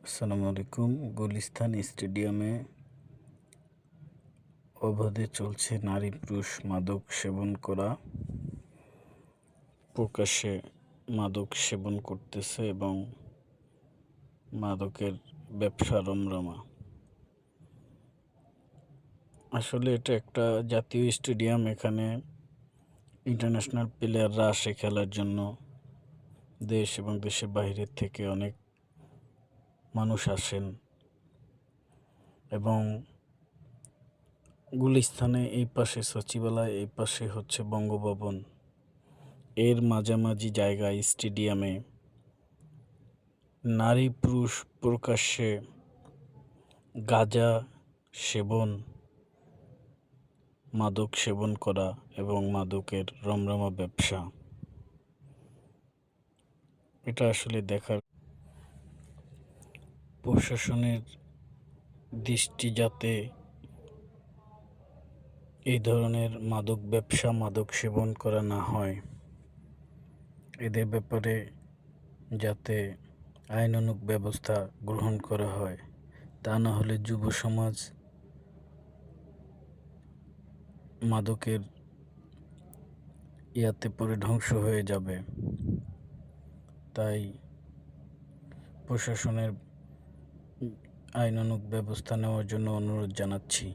আসসালামু আলাইকুম। গুলিস্তান স্টেডিয়ামে অবাধে চলছে নারী পুরুষ মাদক সেবন করা। প্রকাশ্যে মাদক সেবন করতেছে এবং মাদকের ব্যবসা রমরমা। আসলে এটা একটা জাতীয় স্টেডিয়াম। এখানে ইন্টারন্যাশনাল প্লেয়াররা আসে খেলার জন্য। দেশ এবং দেশের বাইরের থেকে অনেক মানুষ আসেন এবং গুলিস্তানে এই পাশে সচিবালয়, এই পাশে হচ্ছে বঙ্গভবন, এর মাঝামাঝি জায়গায় স্টেডিয়ামে নারী পুরুষ প্রকাশ্যে গাঁজা সেবন, মাদক সেবন করা এবং মাদকের রমরমা ব্যবসা, এটা আসলে দেখার প্রশাসনের দৃষ্টি যাতে এই ধরনের মাদক ব্যবসা, মাদক সেবন করা না হয়, এদের ব্যাপারে যাতে আইনানুগ ব্যবস্থা গ্রহণ করা হয়। তা না হলে যুব সমাজ মাদকের ইয়াতে পরে ধ্বংস হয়ে যাবে। তাই প্রশাসনের আইনানুগ ব্যবস্থা নেওয়ার জন্য অনুরোধ জানাচ্ছি।